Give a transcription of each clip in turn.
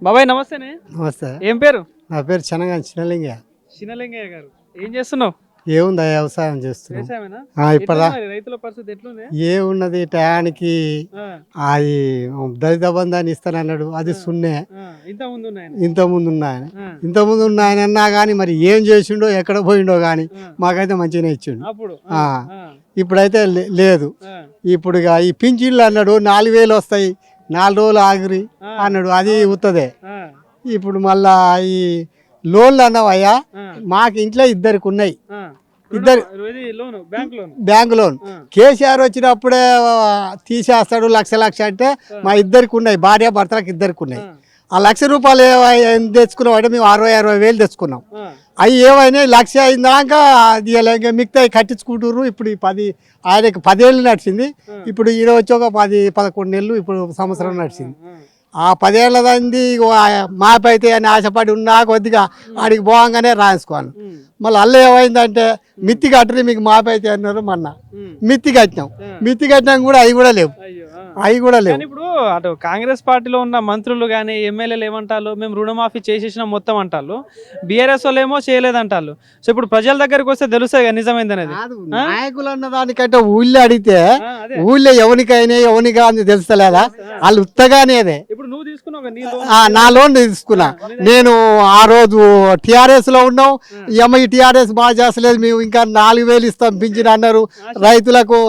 బాబాయ్ నమస్తేనే. నమస్తే. ఏం పేరు? నా పేరు చిన్నలింగయ్య. చిన్నలింగయ్య గారు, ఏం చేస్తున్నావు? ఏముందా వ్యవసాయం చేస్తున్నాం. వ్యవసాయమేనా? ఇప్పుడు ఎట్లుంది మరి రైతుల పరిస్థితి ఎట్లుంది? ఏమున్నది టయానికి అది దళిత బంధాన్ని ఇస్తానన్నాడు, అది సున్నే. ఇంత ముందు ఉన్నాయన అన్నా కానీ మరి ఏం చేసిండో ఎక్కడ పోయిండో కానీ మాకైతే మంచిగానే ఇచ్చిండు. ఇప్పుడైతే లేదు. ఇప్పుడు ఇక ఈ పింఛన్లు అన్నాడు 4,000 వస్తాయి, 4 రోజులు ఆగిరి అన్నాడు, అది ఉత్తదే. ఇప్పుడు మళ్ళా ఈ లోన్లు అన్నవయ్యా, మాకు ఇంట్లో ఇద్దరికి ఉన్నాయి, బ్యాంక్ లోన్. కేసీఆర్ వచ్చినప్పుడే తీసేస్తాడు లక్ష అంటే మా ఇద్దరికి ఉన్నాయి, భార్య భర్తలకు ఇద్దరికి ఉన్నాయి. ఆ ₹1,00,000 తెచ్చుకున్నాం, మేము 60,000 వేలు తెచ్చుకున్నాం. అవి ఏమైనా 1,00,000 అయిందాక అది మిగతా కట్టించుకుంటారు. ఇప్పుడు 10 ఆయనకి 10 ఏళ్ళు నడిచింది. ఇప్పుడు ఈయన వచ్చి ఒక 10-11 నెలలు ఇప్పుడు సంవత్సరం నడిచింది. ఆ 10 ఏళ్ళ దాన్ని మాపైతే అని ఆశపడి ఉన్నా కొద్దిగా ఆడికి పోగానే రాసుకోను. మళ్ళీ అల్ల ఏమైందంటే మిత్తి కట్టరు, మీకు మాపైతే అన్నారు. మొన్న మిత్తి కట్టినాం కూడా అవి కూడా లేవు. ఇప్పుడు అటు కాంగ్రెస్ పార్టీలో ఉన్న మంత్రులు కానీ ఎమ్మెల్యేలు ఏమంటారు, మేము రుణమాఫీ చేసేసిన మొత్తం అంటారు. బీఆర్ఎస్ వాళ్ళు ఏమో చేయలేదంటారు. సో ఇప్పుడు ప్రజల దగ్గరికి వస్తే తెలుస్తాయి నిజమైంది అనేది. నాయకులు అన్న దానికంటే ఊళ్ళో అడిగితే ఊళ్ళో ఎవరికా అని తెలుస్తలేదా? వాళ్ళు ఉత్తగానేదే. ఇప్పుడు నువ్వు తీసుకున్నావు, నా లోన్ తీసుకున్నా నేను. ఆ రోజు టిఆర్ఎస్ లో ఉన్నాం, ఈ టిఆర్ఎస్ బాగా చేస్తలేదు, మేము ఇంకా 4,000 ఇస్తాం పింఛన్ అన్నారు. రైతులకు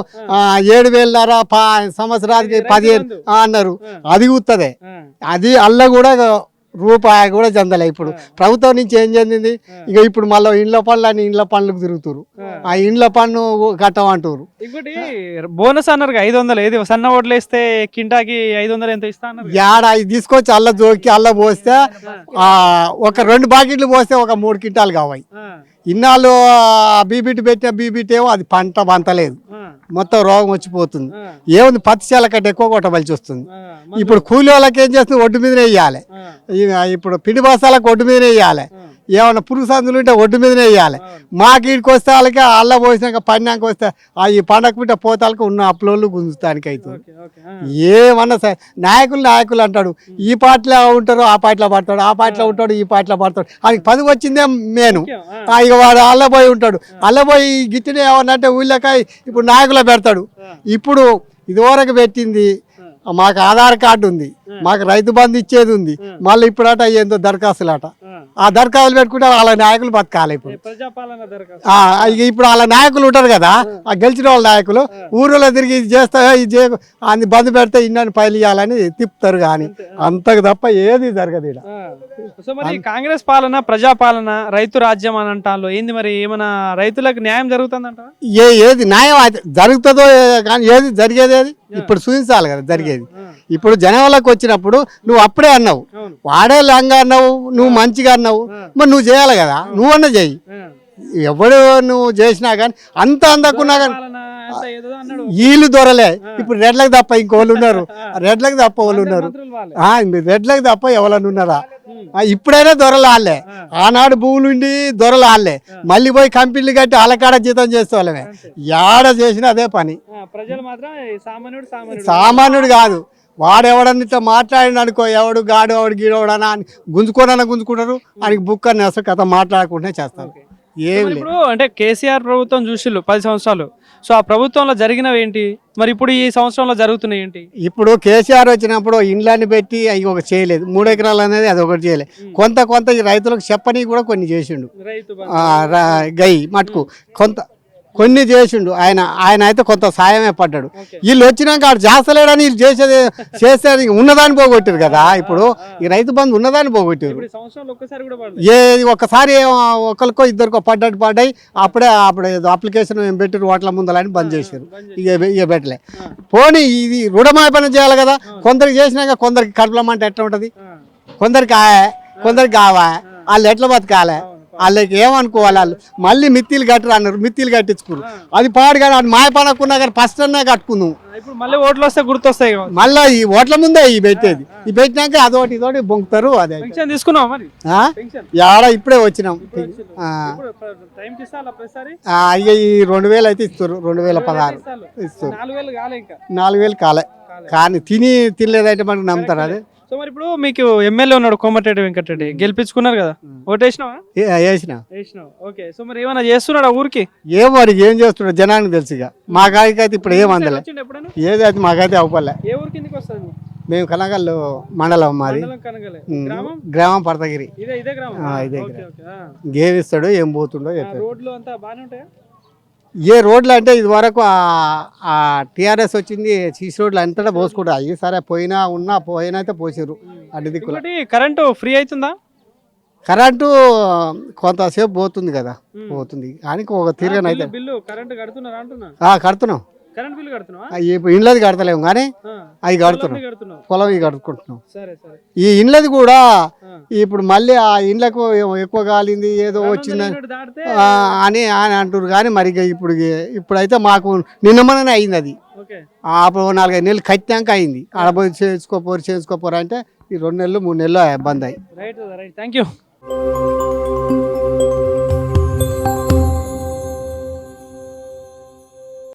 7,500 సంవత్సరానికి 15 అన్నారు. అది ఉత్తదే. అది అల్ల కూడా రూపాయి కూడా చెందలే. ఇప్పుడు ప్రభుత్వం నుంచి ఏం చెందింది? ఇక ఇప్పుడు మళ్ళీ ఇండ్ల పనులకు తిరుగుతారు. ఆ ఇండ్ల పన్ను కట్టమంటారు. ఇంకోటి బోనస్ అన్నారు 500. ఏది సన్న ఓట్లు వేస్తే కింటాకి 500 ఎంత ఇస్తా అన్నారు. అది తీసుకొచ్చి అల్ల జోకి అల్ల పోస్తే ఒక 2 బాకెట్లు పోస్తే ఒక 3 క్వింటాలు కావాలి. ఇన్నాళ్ళు బీబీటీ పెట్టిన బీబీటీ ఏమో అది పంట బంతలేదు, మొత్తం రోగం వచ్చిపోతుంది. ఏముంది, పత్తి చేల కంటే ఎక్కువ కొట్టవలసి వస్తుంది. ఇప్పుడు కూలి వాళ్ళకి ఏం చేస్తుంది, ఒడ్డు మీదనే వేయాలి. ఇప్పుడు పిండి బస్తాలకు ఒడ్డు మీదనే వేయాలి. ఏమన్నా పురుగు సందులు ఉంటే ఒడ్డు మీదనే వేయాలి. మాకు వీడికి వస్తే వాళ్ళకి అల్ల పోసినాక పడినాక వస్తే ఈ పండగ పిట్ట పోతాలకు ఉన్న అప్లోళ్ళు గుంజుతానికి అవుతుంది. ఏమన్నా సరే నాయకులు అంటాడు, ఈ పార్టీలో ఉంటారు ఆ పార్టీలో పడతాడు, ఆ పార్టీలో ఉంటాడు ఈ పార్టీలో పడతాడు. ఆయనకి 10 వచ్చిందే మేను. ఇక వాడు అల్లబోయి ఉంటాడు. అల్లబోయి గిట్టినే ఏమన్నంటే ఊళ్ళకాయ ఇప్పుడు నాయకులు పెడతాడు. ఇప్పుడు ఇదివరకు పెట్టింది మాకు ఆధార్ కార్డు ఉంది, మాకు రైతు బంధు ఇచ్చేది ఉంది. మళ్ళీ ఇప్పుడట ఏందో దరఖాస్తులు అట. ఆ దరఖాస్తులు పెట్టుకుంటే వాళ్ళ నాయకులు బతకాలి. ఇప్పుడు వాళ్ళ నాయకులు ఉంటారు కదా, ఆ గెలిచిన వాళ్ళ నాయకులు ఊరిలో తిరిగి ఇది చేస్తా ఇది అన్ని బంధు పెడితే ఇన్ని పైలు ఇవ్వాలని తిప్పుతారు. కానీ అంతకు తప్ప ఏది జరగదు. సో మరి కాంగ్రెస్ పాలన ప్రజాపాలన రైతు రాజ్యం అని అంటారు. ఏంది మరి, ఏమైనా రైతులకు న్యాయం జరుగుతుందంట? ఏది న్యాయం జరుగుతుందో కానీ ఏది జరిగేది ఏది ఇప్పుడు చూపించాలి కదా జరిగేది. ఇప్పుడు జనంలోకి వచ్చినప్పుడు నువ్వు అప్పుడే అన్నావు, వాడే లంగా అన్నావు, నువ్వు మంచిగా అన్నావు, మరి నువ్వు చేయాలి కదా, నువ్వన్నా చెయ్యి. ఎవడు నువ్వు చేసినా కానీ అంత అందకున్నా కానీ వీళ్ళు దొరలే. ఇప్పుడు రెడ్లకు తప్ప ఇంకోళ్ళు ఉన్నారు, రెడ్లకు తప్ప వాళ్ళు ఉన్నారు, రెడ్లకు తప్ప ఎవరన్నా ఉన్నారా? ఇప్పుడైనా దొరలాలే. ఆనాడు భూములుండి దొరలాలే, మళ్ళీ పోయి కంపెనీలు కట్టి అలకాడ జీతం చేసే వాళ్ళమే. ఏడ చేసినా అదే పని. సామాన్యుడు కాదు, వాడెవడని ఇట్లా మాట్లాడిన అనుకో, ఎవడు గాడు ఎవడు గీడవడనా అని గుంజుకుంటారు. ఆయనకి బుక్ అని అసలు కథ మాట్లాడకుండా చేస్తారు. ఇప్పుడు అంటే కేసీఆర్ ప్రభుత్వం చూసిళ్ళు 10 సంవత్సరాలు. సో ఆ ప్రభుత్వంలో జరిగినవి ఏంటి, మరి ఇప్పుడు ఈ సంవత్సరంలో జరుగుతున్నాయి ఏంటి? ఇప్పుడు కేసీఆర్ వచ్చినప్పుడు ఇండ్లన్నీ పెట్టి అవి ఒక చేయలేదు, 3 ఎకరాలు అనేది అది ఒకటి చేయలేదు. కొంత ఈ రైతులకు చెప్పని కూడా కొన్ని చేసిండు. గై మటుకు కొన్ని చేసిండు. ఆయన అయితే కొంత సాయమే పడ్డాడు. వీళ్ళు వచ్చినాక ఆడు చేస్తలేడని వీళ్ళు చేస్తే ఉన్నదాన్ని పోగొట్టారు కదా. ఇప్పుడు ఈ రైతు బంధు ఉన్నదాన్ని పోగొట్టారు. ఒక్కసారి ఒకరికో ఇద్దరికో పడ్డాయి. అప్పుడే అప్లికేషన్ పెట్టారు, ఓట్ల ముందలని బంద్ చేశారు. ఇక పెట్టలే. పోనీ ఇది రుణమాపనం చేయాలి కదా. కొందరికి చేసినాక కొందరికి కడుపులమంటే ఎట్లా ఉంటుంది, కొందరికి కావా, వాళ్ళు ఎట్లా బతకాలి, వాళ్ళకి ఏమనుకోవాలి. వాళ్ళు మళ్ళీ మిత్తిలు కట్టరు అన్నారు, మిత్తిలు కట్టించుకున్నారు. అది పాడు కానీ అది మాయ పడకున్నా కానీ ఫస్ట్ అన్నా కట్టుకుందాం. మళ్ళీ ఓట్లు వస్తే గుర్తొస్తాయి. మళ్ళీ ఈ ఓట్ల ముందే ఈ పెట్టేది, ఈ పెట్టినాక అదొకటి ఇదోటి బొంకుతారు. అదే తీసుకున్నాం మరి ఆడ ఇప్పుడే వచ్చినాం. ఇక ఈ 2,000 అయితే ఇస్తారు, 2016 ఇస్తారు. 4,000 కాలే. కానీ తినలేదంటే మనకు నమ్ముతారు. అదే సో మరి ఇప్పుడు మీకు ఎమ్మెల్యే ఉన్నాడు కోమటిరెడ్డి వెంకటరెడ్డి, గెలిపించుకున్నారు కదా, ఓటేసినావా? వేసిన వేసినావు. ఓకే. సో మరి ఏమైనా చేస్తున్నాడా ఊరికి? ఏం వాడికి ఏం చేస్తున్నాడు జనానికి తెలుసు ఇక. మా కాడికైతే ఇప్పుడు ఏం అందలే, వచ్చిండు ఎప్పుడైనా? ఏది అయితే మాకైతే అవ్వలే. ఏ ఊరు కిందకి వస్తుంది నువ్వు? మేము కనగల్లు మండలం మాది, మండలం కనగలే. గ్రామం గ్రామం పడతగిరి. ఇదే గ్రామం. ఇదే ఓకే, ఓకే. ఏమి ఇస్తాడో ఏం పోతుండో చెప్పాడు. రోడ్లు అంతా బాగానే ఉంటాయా? ఏ రోడ్లు అంటే ఇది వరకు ఆ టీఆర్ఎస్ వచ్చింది, సీసీ రోడ్లు అంతటా పోసుకుంటా. అవి సరే పోయినా ఉన్నా పోయినా అయితే పోసిర్రు అడ్డు దిక్కులు. ఇంకోటి కరెంటు ఫ్రీ అవుతుందా? కరెంటు కొంతసేపు పోతుంది కదా, పోతుంది కానీ ఒక తిరగనైతే బిల్లు కరెంటు కడుతున్నారా అంటున్నా? కడుతున్నాం. కరెంట్ బిల్లు కడుతున్నావా? ఇప్పుడు ఇండ్లది కడతలేము కానీ అవి కడుతున్నాం, పొలం ఇవి కడుకుంటున్నాం. సరే సరే. ఈ ఇండ్లది కూడా ఇప్పుడు మళ్ళీ ఆ ఇండ్లకు ఎక్కువ కాలింది ఏదో వచ్చిందని అని అంటారు కానీ మరి ఇప్పుడైతే మాకు నిన్నమనే అయింది అది. అప్పుడు 4-5 నెలలు కట్టినాక అయింది. ఆడపోయి చేసుకోపోరు అంటే ఈ 2 నెలలు 3 నెలలు బంద్ అయ్యి. Right right, thank you.